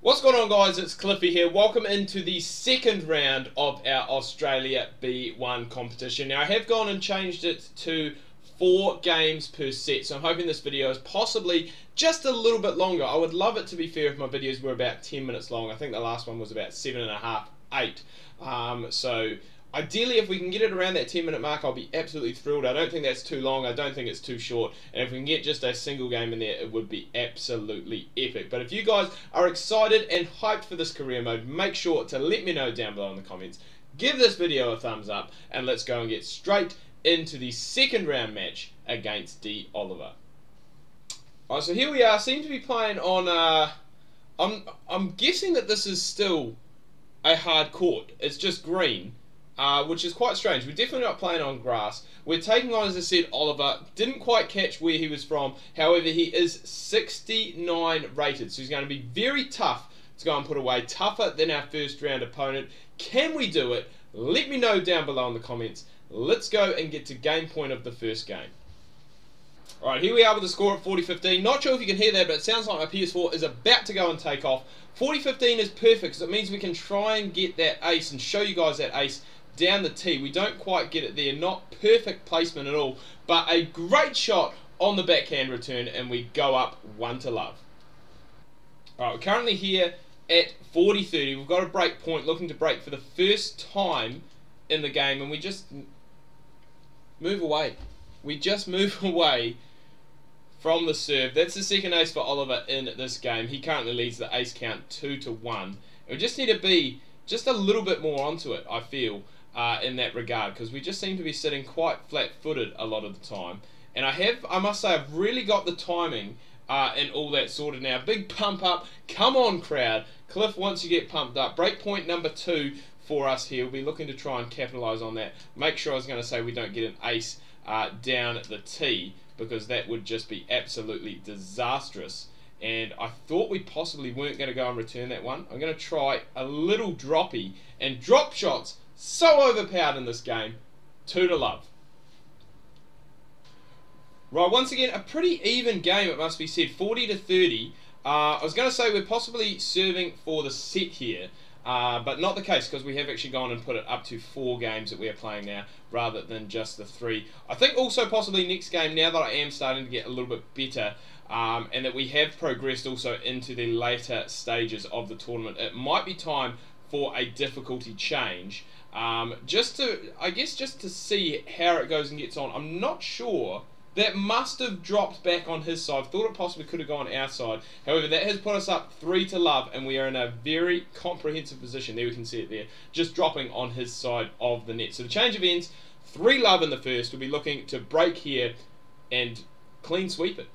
What's going on, guys? It's Cliffy here. Welcome into the second round of our Australia B1 competition. Now, I have gone and changed it to 4 games per set, so I'm hoping this video is possibly just a little bit longer. I would love it, to be fair, if my videos were about 10 minutes long. I think the last one was about 7.5, 8. So ideally, if we can get it around that 10-minute mark, I'll be absolutely thrilled. I don't think that's too long. I don't think it's too short. And if we can get just a single game in there, it would be absolutely epic. But if you guys are excited and hyped for this career mode, make sure to let me know down below in the comments. Give this video a thumbs up, and let's go and get straight into the second round match against D. Oliver. Alright, so here we are. Seem to be playing on... I'm guessing that this is still a hard court. It's just green. Which is quite strange. We're definitely not playing on grass. We're taking on, as I said, Oliver. Didn't quite catch where he was from. However, he is 69 rated. So he's going to be very tough to go and put away. Tougher than our first round opponent. Can we do it? Let me know down below in the comments. Let's go and get to game point of the first game. Alright, here we are with the score at 40-15. Not sure if you can hear that, but it sounds like my PS4 is about to go and take off. 40-15 is perfect because it means we can try and get that ace and show you guys that ace down the tee. We don't quite get it there. Not perfect placement at all, but a great shot on the backhand return, and we go up 1-0. Alright, we're currently here at 40-30. We've got a break point, looking to break for the first time in the game, and we just move away. We just move away from the serve. That's the second ace for Oliver in this game. He currently leads the ace count 2-1. We just need to be just a little bit more onto it, I feel, in that regard, because we just seem to be sitting quite flat-footed a lot of the time. And I must say, I've really got the timing and all that sorted now. Big pump up. Come on, crowd. Cliff, once you get pumped up. Break point number 2 for us here. We'll be looking to try and capitalise on that. Make sure, I was going to say, we don't get an ace down the tee, because that would just be absolutely disastrous. And I thought we possibly weren't going to go and return that one. I'm going to try a little droppy, and drop shots so overpowered in this game. 2-0. Right, once again, a pretty even game, it must be said. 40-30. I was going to say we're possibly serving for the set here, but not the case, because we have actually gone and put it up to 4 games that we are playing now, rather than just the 3. I think also possibly next game, now that I am starting to get a little bit better, and that we have progressed also into the later stages of the tournament, it might be time for a difficulty change. Just to see how it goes and gets on. I'm not sure. That must have dropped back on his side. Thought it possibly could have gone our side. However, that has put us up 3-0, and we are in a very comprehensive position. There we can see it there. Just dropping on his side of the net. So the change of ends, 3-0 in the first. We'll be looking to break here and clean sweep it.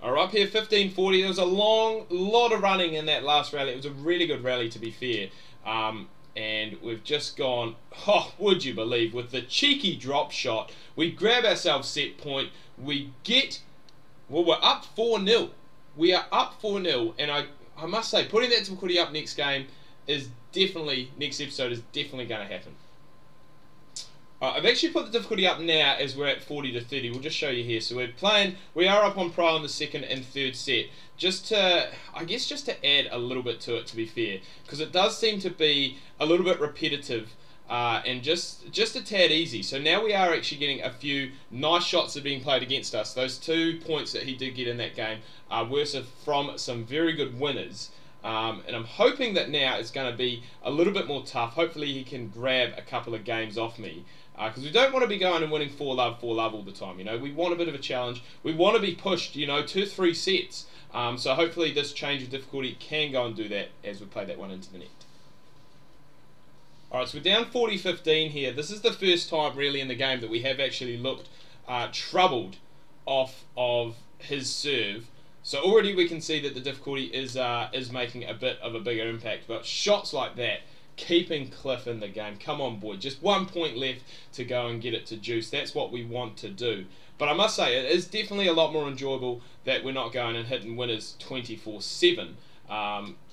Alright, up here 15-40. There was a lot of running in that last rally. It was a really good rally, to be fair. And we've just gone, oh, would you believe, with the cheeky drop shot, we grab ourselves set point, we get, well, we're up 4-0. We are up 4-0, and I must say, putting that difficulty up next game is definitely, next episode is definitely going to happen. I've actually put the difficulty up now as we're at 40-30. We'll just show you here. So we are up on pro in the second and third set. Just to, I guess, just to add a little bit to it, to be fair, because it does seem to be a little bit repetitive and just a tad easy. So now we are actually getting a few nice shots that are being played against us. Those 2 points that he did get in that game were from some very good winners. And I'm hoping that now it's going to be a little bit more tough. Hopefully he can grab a couple of games off me. Because we don't want to be going and winning 4-0 all the time. You know, we want a bit of a challenge. We want to be pushed, you know, 2-3 sets. So hopefully this change of difficulty can go and do that as we play that one into the net. Alright, so we're down 40-15 here. This is the first time really in the game that we have actually looked troubled off of his serve. So already we can see that the difficulty is making a bit of a bigger impact. But shots like that, keeping Cliff in the game. Come on, boy. Just 1 point left to go and get it to juice. That's what we want to do. But I must say, it is definitely a lot more enjoyable that we're not going and hitting winners 24-7.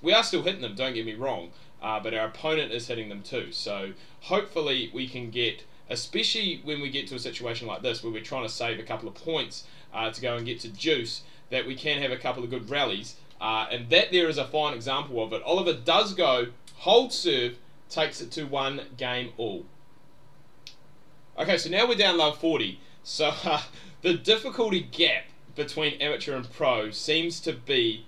We are still hitting them, don't get me wrong. But our opponent is hitting them too. So hopefully we can get, especially when we get to a situation like this where we're trying to save a couple of points to go and get to juice, that we can have a couple of good rallies And that there is a fine example of it. Oliver does go, hold serve, takes it to 1 game all. Okay, so now we're down low 40. So the difficulty gap between amateur and pro seems to be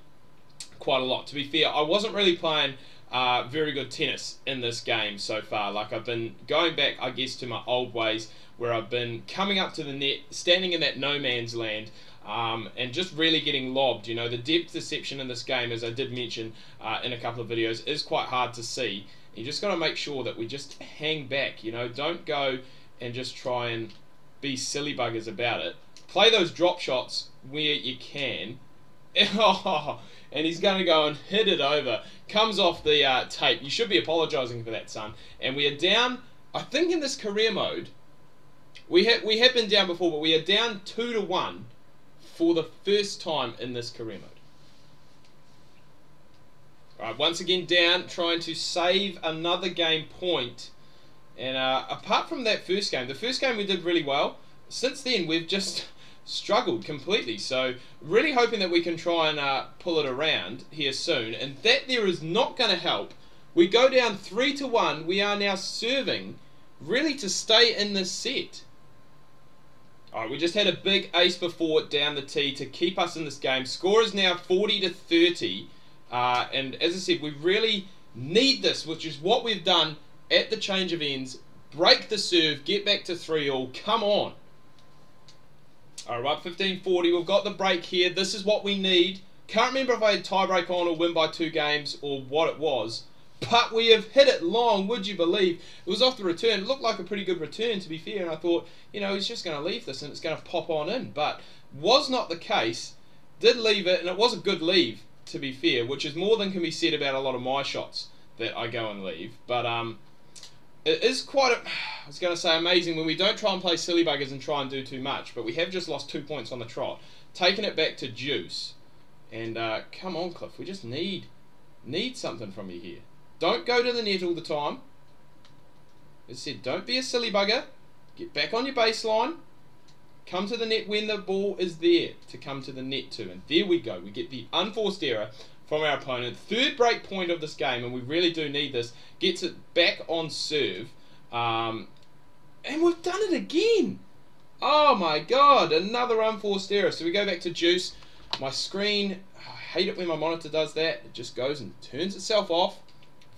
quite a lot. To be fair, I wasn't really playing very good tennis in this game so far. Like, I've been going back, I guess, to my old ways, where I've been coming up to the net, standing in that no man's land, and just really getting lobbed. You know, the depth perception in this game, as I did mention in a couple of videos, is quite hard to see. You just got to make sure that we just hang back. You know, don't go and just try and be silly buggers about it. Play those drop shots where you can. And he's going to go and hit it over. Comes off the tape. You should be apologising for that, son. And we are down, I think in this career mode, we have been down before, but we are down 2-1 for the first time in this career mode. Alright, once again down, trying to save another game point. And apart from that first game, the first game we did really well. Since then, we've just struggled completely. So, really hoping that we can try and pull it around here soon. And that there is not going to help. We go down 3-1. We are now serving, really, to stay in this set. Alright, we just had a big ace before down the tee to keep us in this game. Score is now 40-30. And as I said, we really need this, which is what we've done at the change of ends. Break the serve, get back to 3-all. Come on. Alright, 15-40. We've got the break here. This is what we need. Can't remember if I had tie break on or win by 2 games or what it was. But we have hit it long, would you believe? It was off the return. It looked like a pretty good return, to be fair. And I thought, you know, he's just going to leave this and it's going to pop on in. But was not the case. Did leave it, and it was a good leave, to be fair, which is more than can be said about a lot of my shots that I go and leave. But it is quite, I was going to say, amazing when we don't try and play silly buggers and try and do too much. But we have just lost 2 points on the trot. Taking it back to juice. And come on, Cliff. We just need something from you here. Don't go to the net all the time. As I said, don't be a silly bugger. Get back on your baseline. Come to the net when the ball is there to come to the net to. And there we go. We get the unforced error from our opponent. Third break point of this game, and we really do need this. Gets it back on serve. And we've done it again. Oh my god, another unforced error. So we go back to juice. My screen, I hate it when my monitor does that. It just goes and turns itself off.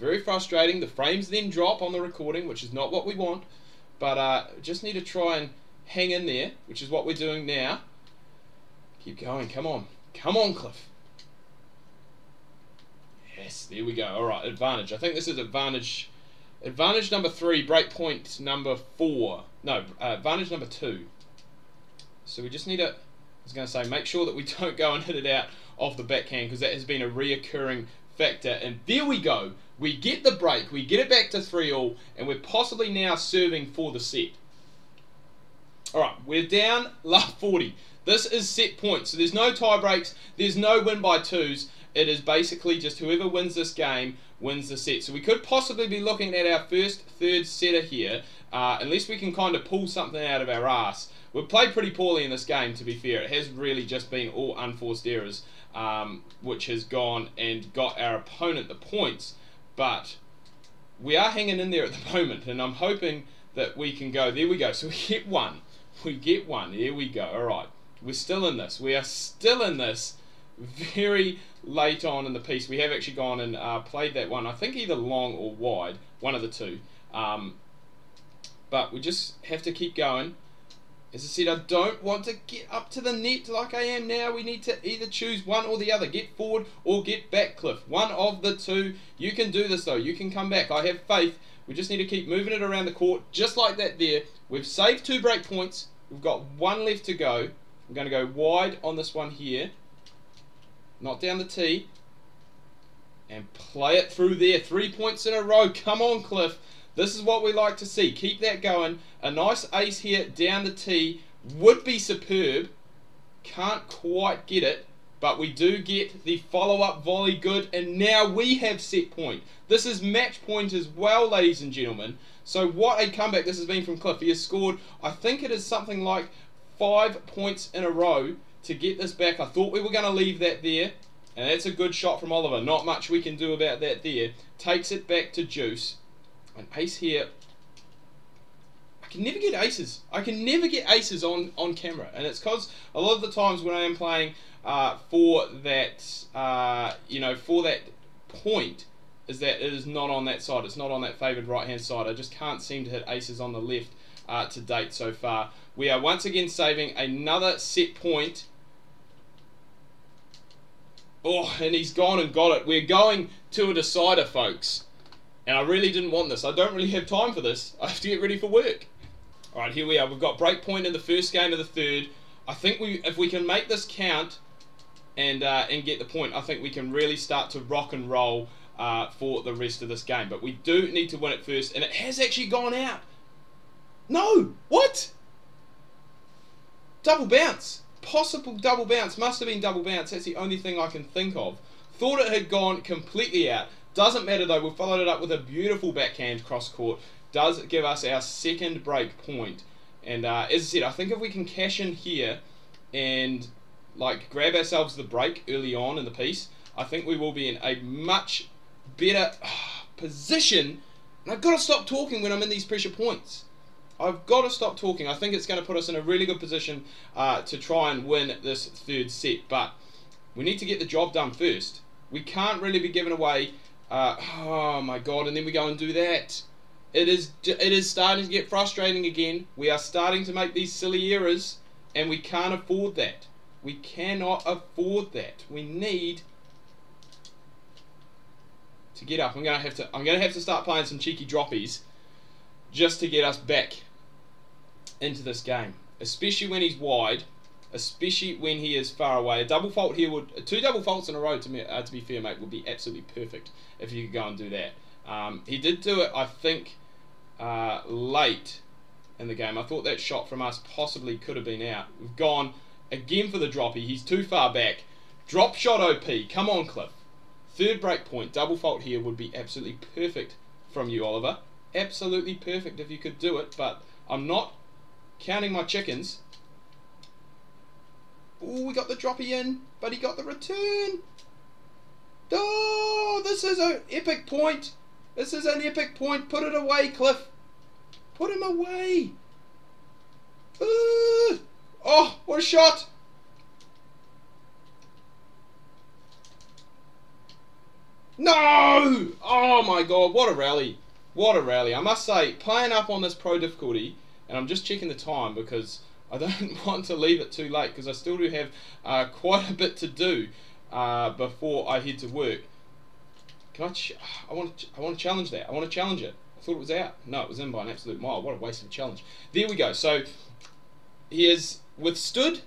Very frustrating. The frames then drop on the recording, which is not what we want. But just need to try and hang in there, which is what we're doing now. Keep going. Come on. Come on, Cliff. Yes, there we go. Alright, advantage. I think this is advantage. Advantage number 3, break point number 4. No, advantage number 2. So we just need to, I was going to say, make sure that we don't go and hit it out off the backhand, because that has been a reoccurring factor. And there we go. We get the break. We get it back to 3-all, and we're possibly now serving for the set. Alright, we're down last 40. This is set points, so there's no tie breaks, there's no win by 2s. It is basically just whoever wins this game wins the set. So we could possibly be looking at our first third setter here, unless we can kind of pull something out of our ass. We've played pretty poorly in this game, to be fair. It has really just been all unforced errors, which has gone and got our opponent the points. But we are hanging in there at the moment, and I'm hoping that we can go. There we go. So we get one. We get one. There we go. All right. We're still in this. We are still in this very late on in the piece. We have actually gone and played that one. I think either long or wide. One of the two. But we just have to keep going. As I said, I don't want to get up to the net like I am now. We need to either choose one or the other. Get forward or get back, Cliff. One of the two. You can do this, though. You can come back. I have faith. We just need to keep moving it around the court. Just like that there. We've saved 2 break points. We've got 1 left to go. I'm going to go wide on this one here. Not down the tee. And play it through there. 3 points in a row. Come on, Cliff. This is what we like to see. Keep that going. A nice ace here down the tee would be superb. Can't quite get it, but we do get the follow-up volley good, and now we have set point. This is match point as well, ladies and gentlemen. So what a comeback this has been from Cliff. He has scored, I think it is something like 5 points in a row to get this back. I thought we were going to leave that there, And that's a good shot from Oliver. Not much we can do about that there. Takes it back to Juice. An ace here. I can never get aces. I can never get aces on camera. And it's because a lot of the times when I am playing for that, for that point, is that it is not on that side. It's not on that favoured right-hand side. I just can't seem to hit aces on the left to date so far. We are once again saving another set point. Oh, and he's gone and got it. We're going to a decider, folks. And I really didn't want this. I don't really have time for this. I have to get ready for work. Alright, here we are. We've got break point in the first game of the third. I think if we can make this count and get the point, I think we can really start to rock and roll for the rest of this game. But we do need to win it first. And it has actually gone out. No! What? Double bounce. Possible double bounce. Must have been double bounce. That's the only thing I can think of. Thought it had gone completely out. Doesn't matter though. We've followed it up with a beautiful backhand cross court. Does give us our second break point. And as I said, I think if we can cash in here and like grab ourselves the break early on in the piece, I think we will be in a much better position. And I've got to stop talking when I'm in these pressure points. I've got to stop talking. I think it's going to put us in a really good position to try and win this third set. But we need to get the job done first. We can't really be giving away... oh my god, and then we go and do that. It is starting to get frustrating again. We are starting to make these silly errors, and we can't afford that. We cannot afford that. We need to get up. I'm gonna have to start playing some cheeky droppies just to get us back into this game, especially when he's wide, especially when he is far away. A double fault here would, 2 double faults in a row, to be fair, mate, would be absolutely perfect if you could go and do that. He did do it, I think, late in the game. I thought that shot from us possibly could have been out. We've gone again for the droppy. He's too far back. Drop shot OP. Come on, Cliff. Third break point. Double fault here would be absolutely perfect from you, Oliver. Absolutely perfect if you could do it, but I'm not counting my chickens. Oh, we got the droppy in, but he got the return. Oh, this is an epic point. This is an epic point. Put it away, Cliff. Put him away. Oh, what a shot. No! Oh my god, what a rally. What a rally. I must say, playing up on this pro difficulty, and I'm just checking the time because I don't want to leave it too late because I still do have quite a bit to do before I head to work. Can I want to challenge that. I want to challenge it. I thought it was out. No, it was in by an absolute mile. What a waste of a challenge. There we go. So he has withstood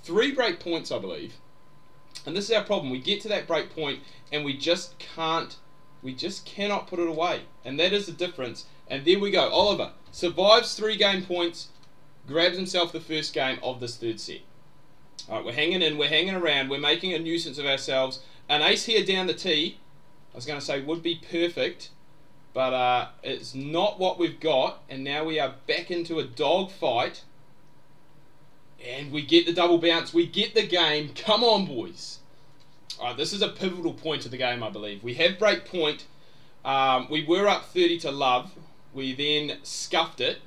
3 break points, I believe. And this is our problem. We get to that break point and we just cannot put it away. And that is the difference. And there we go. Oliver survives 3 game points, grabs himself the first game of this third set. Alright, we're hanging in, we're hanging around, we're making a nuisance of ourselves. An ace here down the tee, I was going to say would be perfect, but it's not what we've got. And now we are back into a dog fight. And we get the double bounce. We get the game. Come on, boys. Alright, this is a pivotal point of the game, I believe. We have break point. We were up 30 to love. We then scuffed it.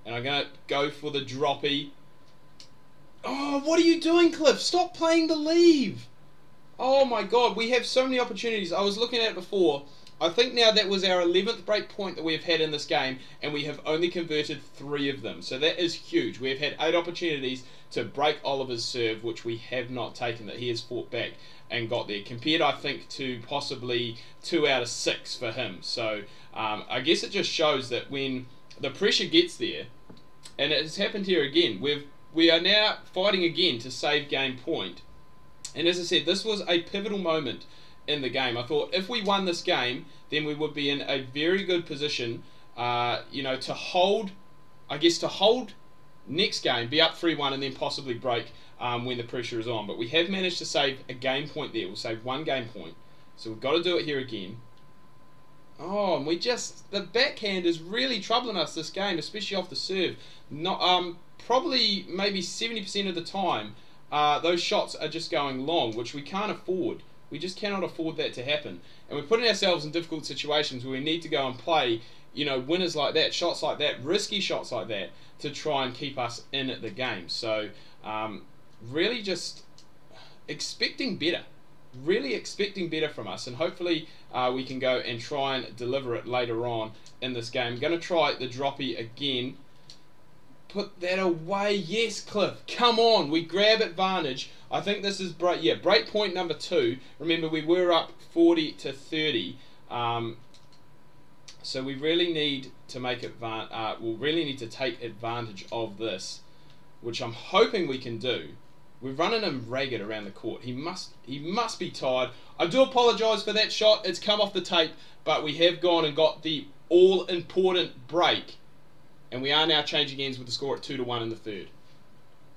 And I'm going to go for the droppy. Oh, what are you doing, Cliff? Stop playing the leave. Oh, my God. We have so many opportunities. I was looking at it before. I think now that was our 11th break point that we've had in this game, and we have only converted 3 of them. So that is huge. We've had 8 opportunities to break Oliver's serve, which we have not taken, that he has fought back and got there, compared, I think, to possibly 2 out of 6 for him. So I guess it just shows that when the pressure gets there, and it's happened here again, we are now fighting again to save game point. And as I said, this was a pivotal moment in the game. I thought if we won this game, then we would be in a very good position, to hold, next game, be up 3-1 and then possibly break when the pressure is on. But we have managed to save a game point there. We'll save 1 game point. So we've got to do it here again. Oh, and the backhand is really troubling us this game, especially off the serve. Not, probably maybe 70% of the time, those shots are just going long, which we can't afford. We just cannot afford that to happen. And we're putting ourselves in difficult situations where we need to go and play, you know, winners like that, shots like that, risky shots like that, to try and keep us in the game. So really just expecting better. Really expecting better from us, and hopefully we can go and try and deliver it later on in this game. I'm going to try the droppy again. Put that away. Yes, Cliff. Come on. We grab advantage. I think this is break point number 2. Remember, we were up 40 to 30. So we really need to make we'll really need to take advantage of this, which I'm hoping we can do. We're running him ragged around the court. He must be tired. I do apologise for that shot. It's come off the tape, but we have gone and got the all-important break, and we are now changing ends with the score at 2-1 in the third.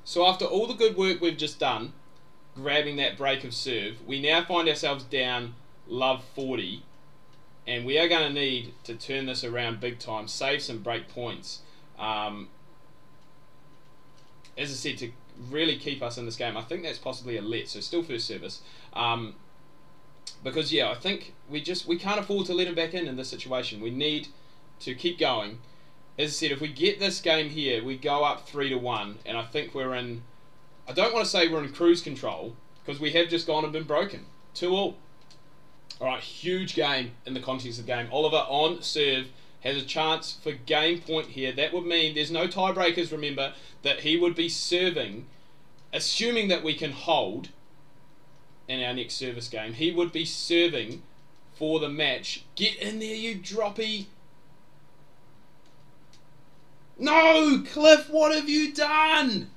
So after all the good work we've just done, grabbing that break of serve, we now find ourselves down love 40, and we are going to need to turn this around big time, save some break points. As I said, to really keep us in this game. I think that's possibly a let, so still first service. Because yeah, I think we can't afford to let him back in this situation. We need to keep going. As I said, if we get this game here, we go up 3-1, and I think we're in, I don't want to say we're in cruise control, because we have just gone and been broken. 2-all. Alright, huge game in the context of the game. Oliver on serve has a chance for game point here. That would mean there's no tiebreakers, remember, that he would be serving, assuming that we can hold in our next service game. He would be serving for the match. Get in there, you droppy. No, Cliff, what have you done?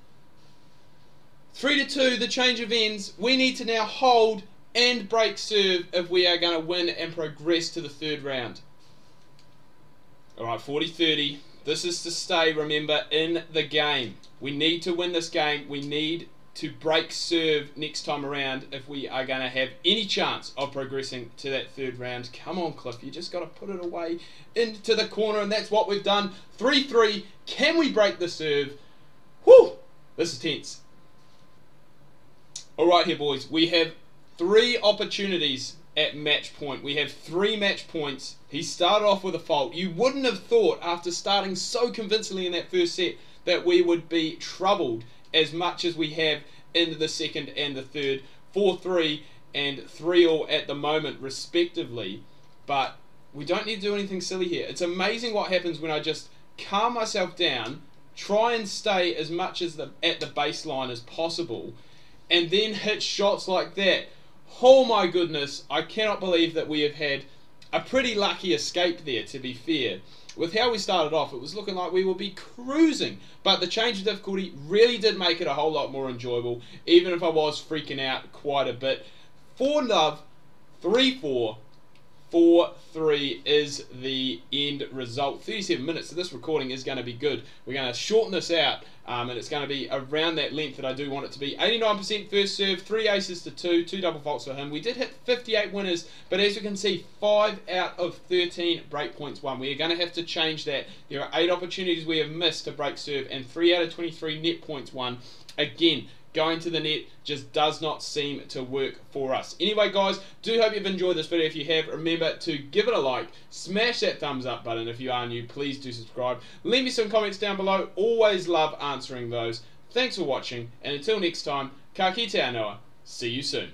3-2, the change of ends. We need to now hold and break serve if we are going to win and progress to the third round. Alright, 40-30. This is to stay, remember, in the game. We need to win this game. We need to break serve next time around if we are going to have any chance of progressing to that third round. Come on, Cliff. You just got to put it away into the corner, and that's what we've done. 3-3. Can we break the serve? Whew! This is tense. Alright here, boys. We have 3 opportunities at match point. We have 3 match points. He started off with a fault. You wouldn't have thought, after starting so convincingly in that first set, that we would be troubled as much as we have in the second and the third. 4-3 and 3-all at the moment, respectively. But we don't need to do anything silly here. It's amazing what happens when I just calm myself down, try and stay as much as at the baseline as possible, and then hit shots like that. Oh my goodness, I cannot believe that we have had a pretty lucky escape there, to be fair. With how we started off, it was looking like we would be cruising, but the change of difficulty really did make it a whole lot more enjoyable, even if I was freaking out quite a bit. 4-love, 3-4, 4-3 is the end result. 37 minutes, so this recording is going to be good. We're going to shorten this out, and it's going to be around that length that I do want it to be. 89% first serve, 3 aces to 2, 2 double faults for him. We did hit 58 winners, but as you can see, 5 out of 13 break points won. We are going to have to change that. There are 8 opportunities we have missed to break serve, and 3 out of 23 net points won. Again, going to the net just does not seem to work for us. Anyway, guys, do hope you've enjoyed this video. If you have, remember to give it a like, smash that thumbs up button. If you are new, please do subscribe. Leave me some comments down below. Always love answering those. Thanks for watching, and until next time, ka kite anō. See you soon.